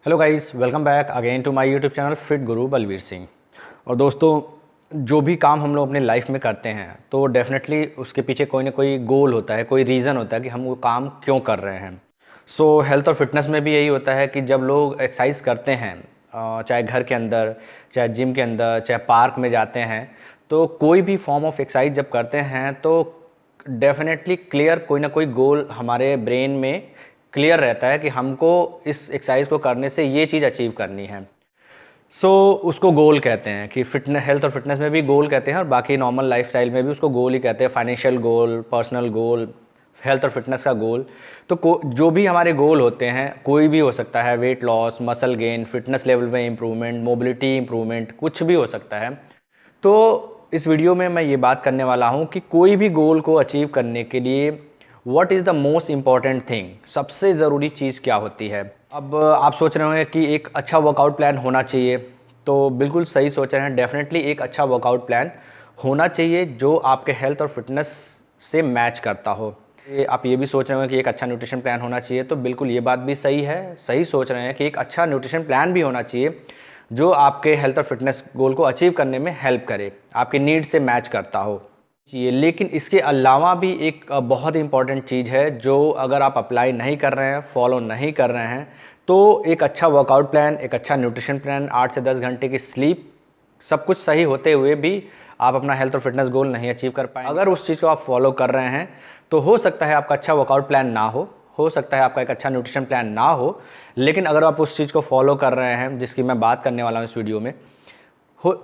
Hello guys, welcome back again to my YouTube channel fit Guru Balveer Singh. और दोस्तों, जो भी काम हम लोग अपने लाइफ में करते हैं तो डेफिनेटली उसके पीछे कोई ना कोई गोल होता है, कोई रीज़न होता है कि हम वो काम क्यों कर रहे हैं। सो हेल्थ और फिटनेस में भी यही होता है कि जब लोग एक्सरसाइज करते हैं, चाहे घर के अंदर, चाहे जिम के अंदर, चाहे पार्क में जाते हैं, तो कोई भी फॉर्म ऑफ एक्सरसाइज जब करते हैं तो डेफिनेटली क्लियर कोई ना कोई गोल हमारे ब्रेन में क्लियर रहता है कि हमको इस एक्सरसाइज को करने से ये चीज़ अचीव करनी है। उसको गोल कहते हैं कि फिटनेस, हेल्थ और फिटनेस में भी गोल कहते हैं और बाकी नॉर्मल लाइफस्टाइल में भी उसको गोल ही कहते हैं। Financial goal, personal goal, health और फिटनेस का गोल। तो जो भी हमारे गोल होते हैं, कोई भी हो सकता है, weight loss, muscle gain, fitness level में इम्प्रूवमेंट, मोबिलिटी इम्प्रूवमेंट, कुछ भी हो सकता है। तो इस वीडियो में मैं ये बात करने वाला हूँ कि कोई भी गोल को अचीव करने के लिए what is the most important thing, सबसे ज़रूरी चीज़ क्या होती है। अब आप सोच रहे होंगे कि एक अच्छा वर्कआउट प्लान होना चाहिए, तो बिल्कुल सही सोच रहे हैं। डेफिनेटली एक अच्छा वर्कआउट प्लान होना चाहिए जो आपके हेल्थ और फिटनेस से मैच करता हो। आप ये भी सोच रहे होंगे कि एक अच्छा न्यूट्रिशन प्लान होना चाहिए, तो बिल्कुल ये बात भी सही है, सही सोच रहे हैं कि एक अच्छा न्यूट्रिशन प्लान भी होना चाहिए जो आपके हेल्थ और फिटनेस गोल को अचीव करने में हेल्प करे, आपके नीड से मैच करता हो चाहिए। लेकिन इसके अलावा भी एक बहुत इंपॉर्टेंट चीज़ है जो अगर आप अप्लाई नहीं कर रहे हैं, फॉलो नहीं कर रहे हैं, तो एक अच्छा वर्कआउट प्लान, एक अच्छा न्यूट्रिशन प्लान, 8 से 10 घंटे की स्लीप, सब कुछ सही होते हुए भी आप अपना हेल्थ और फिटनेस गोल नहीं अचीव कर पाएंगे। अगर उस चीज़ को आप फॉलो कर रहे हैं तो हो सकता है आपका अच्छा वर्कआउट प्लान ना हो सकता है आपका एक अच्छा न्यूट्रिशन प्लान ना हो, लेकिन अगर आप उस चीज़ को फॉलो कर रहे हैं जिसकी मैं बात करने वाला हूँ इस वीडियो में,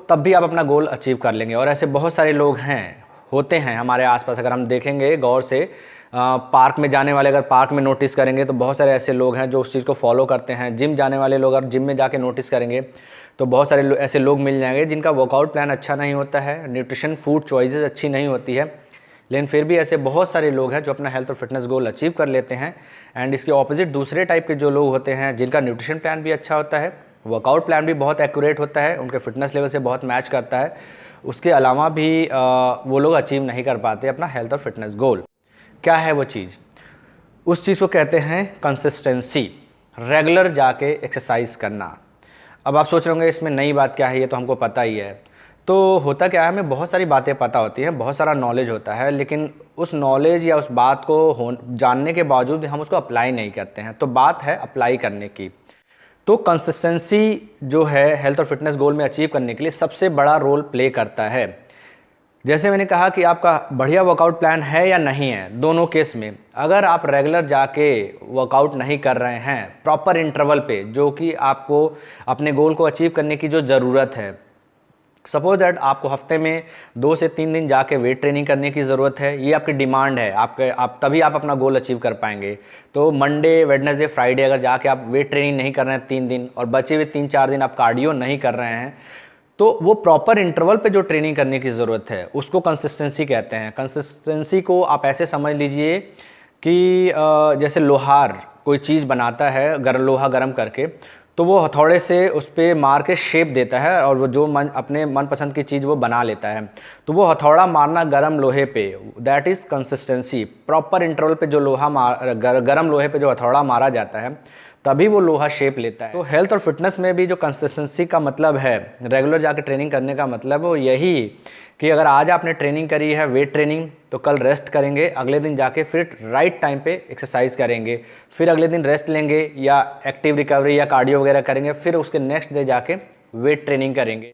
तब भी आप अपना गोल अचीव कर लेंगे। और ऐसे बहुत सारे लोग होते हैं हमारे आसपास। अगर हम देखेंगे गौर से, पार्क में जाने वाले अगर पार्क में नोटिस करेंगे तो बहुत सारे ऐसे लोग हैं जो उस चीज़ को फॉलो करते हैं। जिम जाने वाले लोग अगर जिम में जाके नोटिस करेंगे तो बहुत सारे ऐसे लोग मिल जाएंगे जिनका वर्कआउट प्लान अच्छा नहीं होता है, न्यूट्रिशन फूड चॉइसेस अच्छी नहीं होती है, लेकिन फिर भी ऐसे बहुत सारे लोग हैं जो अपना हेल्थ और फिटनेस गोल अचीव कर लेते हैं। एंड इसके ऑपोजिट दूसरे टाइप के जो लोग होते हैं जिनका न्यूट्रिशन प्लान भी अच्छा होता है, वर्कआउट प्लान भी बहुत एक्यूरेट होता है, उनके फिटनेस लेवल से बहुत मैच करता है, उसके अलावा भी वो लोग अचीव नहीं कर पाते अपना हेल्थ और फिटनेस गोल। क्या है वो चीज़? उस चीज़ को कहते हैं कंसिस्टेंसी, रेगुलर जाके एक्सरसाइज करना। अब आप सोच रहे होंगे इसमें नई बात क्या है, ये तो हमको पता ही है। तो होता क्या है, हमें बहुत सारी बातें पता होती हैं, बहुत सारा नॉलेज होता है, लेकिन उस नॉलेज या उस बात को जानने के बावजूद भी हम उसको अप्लाई नहीं करते हैं। तो बात है अप्लाई करने की। तो कंसिस्टेंसी जो है हेल्थ और फिटनेस गोल में अचीव करने के लिए सबसे बड़ा रोल प्ले करता है। जैसे मैंने कहा कि आपका बढ़िया वर्कआउट प्लान है या नहीं है, दोनों केस में अगर आप रेगुलर जाके वर्कआउट नहीं कर रहे हैं प्रॉपर इंटरवल पे, जो कि आपको अपने गोल को अचीव करने की जो ज़रूरत है, सपोज दैट आपको हफ्ते में 2 से 3 दिन जाके वेट ट्रेनिंग करने की ज़रूरत है, ये आपकी डिमांड है, आप तभी आप अपना गोल अचीव कर पाएंगे। तो मंडे, वेडनेसडे, फ्राइडे अगर जाके आप वेट ट्रेनिंग नहीं कर रहे हैं 3 दिन और बचे हुए 3-4 दिन आप कार्डियो नहीं कर रहे हैं, तो वो प्रॉपर इंटरवल पे जो ट्रेनिंग करने की ज़रूरत है उसको कंसिस्टेंसी कहते हैं। कंसिस्टेंसी को आप ऐसे समझ लीजिए कि जैसे लोहार कोई चीज़ बनाता है, लोहा गर्म करके, तो वो हथौड़े से उस पर मार के शेप देता है और वो जो अपने मनपसंद की चीज़ वो बना लेता है। तो वो हथौड़ा मारना गर्म लोहे पे, that is consistency. Proper interval पे जो गर्म लोहे पे जो हथौड़ा मारा जाता है तभी वो लोहा शेप लेता है। तो हेल्थ और फिटनेस में भी जो कंसिस्टेंसी का मतलब है, रेगुलर जाके ट्रेनिंग करने का मतलब वो यही कि अगर आज आपने ट्रेनिंग करी है वेट ट्रेनिंग, तो कल रेस्ट करेंगे, अगले दिन जाके फिर राइट टाइम पे एक्सरसाइज करेंगे, फिर अगले दिन रेस्ट लेंगे या एक्टिव रिकवरी या कार्डियो वगैरह करेंगे, फिर उसके नेक्स्ट डे जाके वेट ट्रेनिंग करेंगे।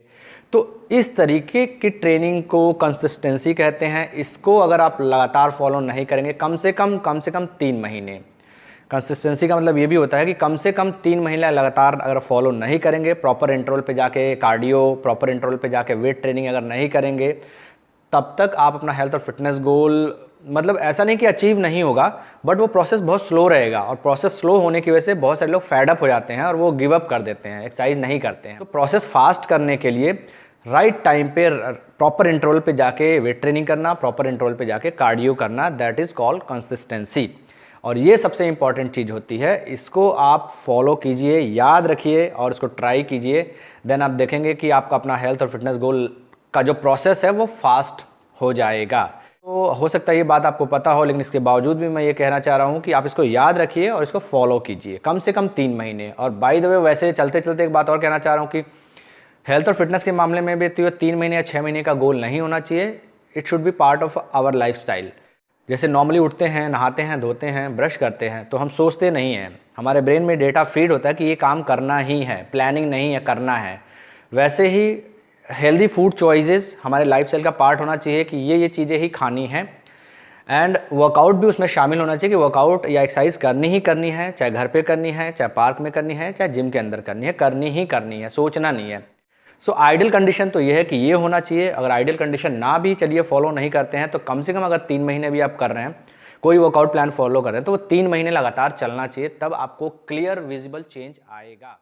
तो इस तरीके की ट्रेनिंग को कंसिस्टेंसी कहते हैं। इसको अगर आप लगातार फॉलो नहीं करेंगे कम से कम 3 महीने, कंसिस्टेंसी का मतलब ये भी होता है कि कम से कम 3 महीने लगातार अगर फॉलो नहीं करेंगे, प्रॉपर इंटरवल पे जाके कार्डियो, प्रॉपर इंटरवल पे जाके वेट ट्रेनिंग अगर नहीं करेंगे, तब तक आप अपना हेल्थ और फिटनेस गोल, मतलब ऐसा नहीं कि अचीव नहीं होगा, बट वो प्रोसेस बहुत स्लो रहेगा। और प्रोसेस स्लो होने की वजह से बहुत सारे लोग फैड अप हो जाते हैं और वो गिव अप कर देते हैं, एक्सरसाइज नहीं करते हैं। तो प्रोसेस फास्ट करने के लिए राइट टाइम पे प्रॉपर इंटरवल पे जाके वेट ट्रेनिंग करना, प्रॉपर इंटरवल पे जाके कार्डियो करना, दैट इज़ कॉल्ड कंसिस्टेंसी। और ये सबसे इंपॉर्टेंट चीज़ होती है। इसको आप फॉलो कीजिए, याद रखिए और इसको ट्राई कीजिए, देन आप देखेंगे कि आपका अपना हेल्थ और फिटनेस गोल का जो प्रोसेस है वो फास्ट हो जाएगा। तो हो सकता है ये बात आपको पता हो, लेकिन इसके बावजूद भी मैं ये कहना चाह रहा हूँ कि आप इसको याद रखिए और इसको फॉलो कीजिए कम से कम 3 महीने। और बाय द वे वैसे चलते चलते एक बात और कहना चाह रहा हूँ कि हेल्थ और फिटनेस के मामले में भी तो ये 3 महीने या 6 महीने का गोल नहीं होना चाहिए। It should be part of our lifestyle. जैसे नॉर्मली उठते हैं, नहाते हैं, धोते हैं, ब्रश करते हैं, तो हम सोचते नहीं हैं, हमारे ब्रेन में डेटा फीड होता है कि ये काम करना ही है, प्लानिंग नहीं है, करना है। वैसे ही हेल्दी फूड चॉइसेस हमारे लाइफस्टाइल का पार्ट होना चाहिए कि ये चीज़ें ही खानी हैं। एंड वर्कआउट भी उसमें शामिल होना चाहिए कि वर्कआउट या एक्सरसाइज करनी ही करनी है, चाहे घर पे करनी है, चाहे पार्क में करनी है, चाहे जिम के अंदर करनी है, करनी ही करनी है, सोचना नहीं है। सो आइडियल कंडीशन तो ये है कि ये होना चाहिए। अगर आइडियल कंडीशन ना भी चलिए फॉलो नहीं करते हैं तो कम से कम अगर 3 महीने भी आप कर रहे हैं, कोई वर्कआउट प्लान फॉलो कर रहे हैं, तो वो 3 महीने लगातार चलना चाहिए, तब आपको क्लियर विजिबल चेंज आएगा।